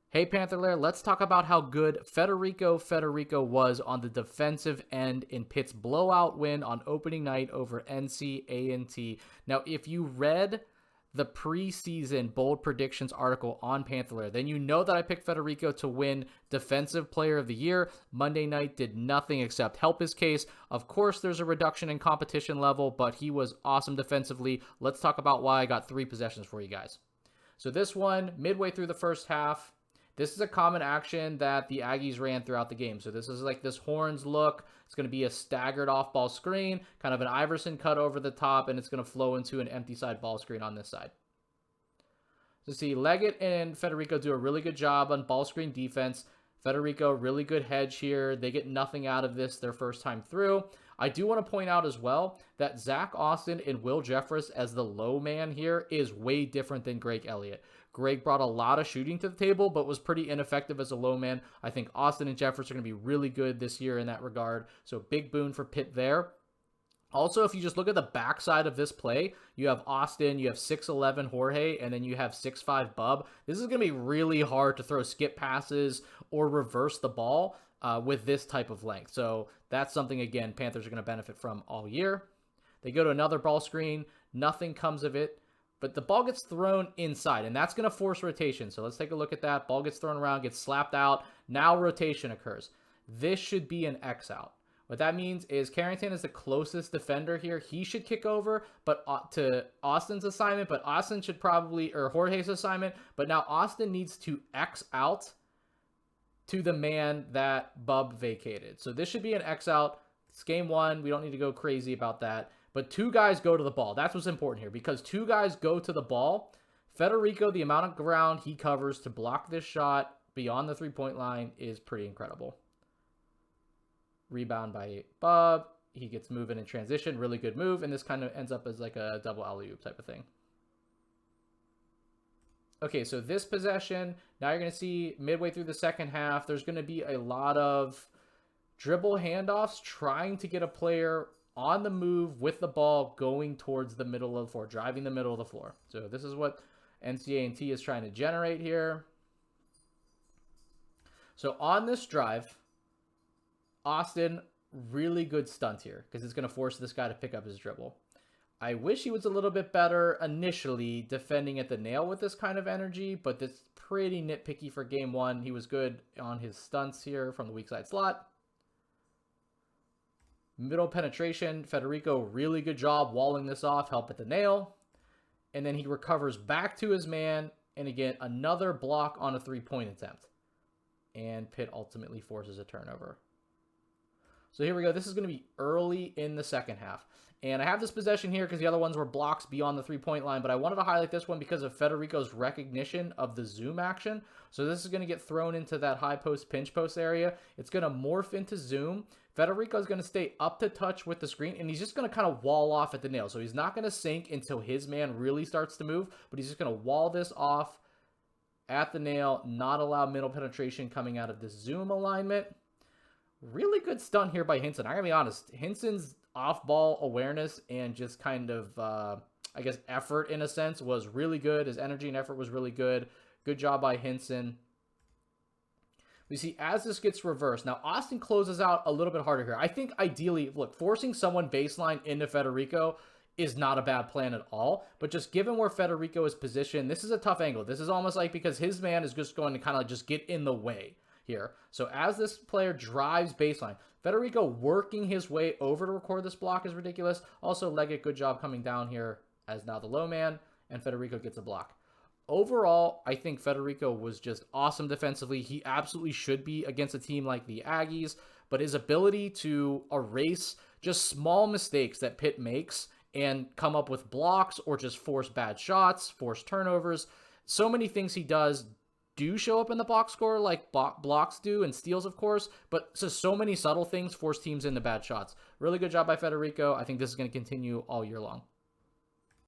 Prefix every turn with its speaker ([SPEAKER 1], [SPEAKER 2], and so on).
[SPEAKER 1] Hey Panther Lair, let's talk about how good Federico Federico was on the defensive end in Pitt's blowout win on opening night over NC A&T. Now, if you read the preseason bold predictions article on Panther Lair, then you know that I picked Federico to win Defensive Player of the Year. Monday night did nothing except help his case. Of course, there's a reduction in competition level, but he was awesome defensively. Let's talk about why I got 3 possessions for you guys. So this one, midway through the first half, this is a common action that the Aggies ran throughout the game. So this is like this horns look. It's going to be a staggered off-ball screen, kind of an Iverson cut over the top, and it's going to flow into an empty side ball screen on this side. So see, Leggett and Federico do a really good job on ball screen defense. Federico, really good hedge here. They get nothing out of this their first time through. I do want to point out as well that Zach Austin and Will Jeffress as the low man here is way different than Greg Elliott. Greg brought a lot of shooting to the table, but was pretty ineffective as a low man. I think Austin and Jeffress are going to be really good this year in that regard. So big boon for Pitt there. Also, if you just look at the backside of this play, you have Austin, you have 6'11 Jorge, and then you have 6'5 Bub. This is going to be really hard to throw skip passes or reverse the ball with this type of length. So that's something, again, Panthers are going to benefit from all year. They go to another ball screen. Nothing comes of it. But the ball gets thrown inside, and that's going to force rotation. So let's take a look at that. Ball gets thrown around, gets slapped out. Now rotation occurs. This should be an X out. What that means is Carrington is the closest defender here. He should kick over but to Austin's assignment, but Austin should probably, or Jorge's assignment, but now Austin needs to X out to the man that Bub vacated. So this should be an X out. It's game 1. We don't need to go crazy about that. But 2 guys go to the ball. That's what's important here because 2 guys go to the ball. Federico, the amount of ground he covers to block this shot beyond the 3-point line is pretty incredible. Rebound by Bub. He gets moving in transition. Really good move. And this kind of ends up as like a double alley-oop type of thing. Okay, so this possession, now you're going to see midway through the second half, there's going to be a lot of dribble handoffs trying to get a player on the move with the ball going towards the middle of the floor, driving the middle of the floor. So this is what NC A&T is trying to generate here. So on this drive, Austin, really good stunt here because it's going to force this guy to pick up his dribble. I wish he was a little bit better initially defending at the nail with this kind of energy, but that's pretty nitpicky for game 1. He was good on his stunts here from the weak side slot. Middle penetration, Federico, really good job walling this off, help at the nail. And then he recovers back to his man, and again, another block on a 3-point attempt. And Pitt ultimately forces a turnover. So here we go. This is going to be early in the second half. And I have this possession here because the other ones were blocks beyond the 3-point line, but I wanted to highlight this one because of Federico's recognition of the zoom action. So this is going to get thrown into that high post, pinch post area. It's going to morph into zoom. Federico is going to stay up to touch with the screen, and he's just going to kind of wall off at the nail. So he's not going to sink until his man really starts to move, but he's just going to wall this off at the nail, not allow middle penetration coming out of this zoom alignment. Really good stunt here by Hinson. I gotta be honest, Hinson's off-ball awareness and just kind of, I guess, effort in a sense was really good. His energy and effort was really good. Good job by Hinson. We see as this gets reversed. Now, Austin closes out a little bit harder here. I think ideally, look, forcing someone baseline into Federico is not a bad plan at all. But just given where Federico is positioned, this is a tough angle. This is almost like because his man is just going to kind of just get in the way here. So as this player drives baseline, Federico working his way over to record this block is ridiculous. Also, Leggett, good job coming down here as now the low man, and Federico gets a block. Overall, I think Federico was just awesome defensively. He absolutely should be against a team like the Aggies, but his ability to erase just small mistakes that Pitt makes and come up with blocks or just force bad shots, force turnovers, so many things he does do show up in the box score like blocks do and steals, of course, but so many subtle things force teams into bad shots. Really good job by Federico. I think this is going to continue all year long.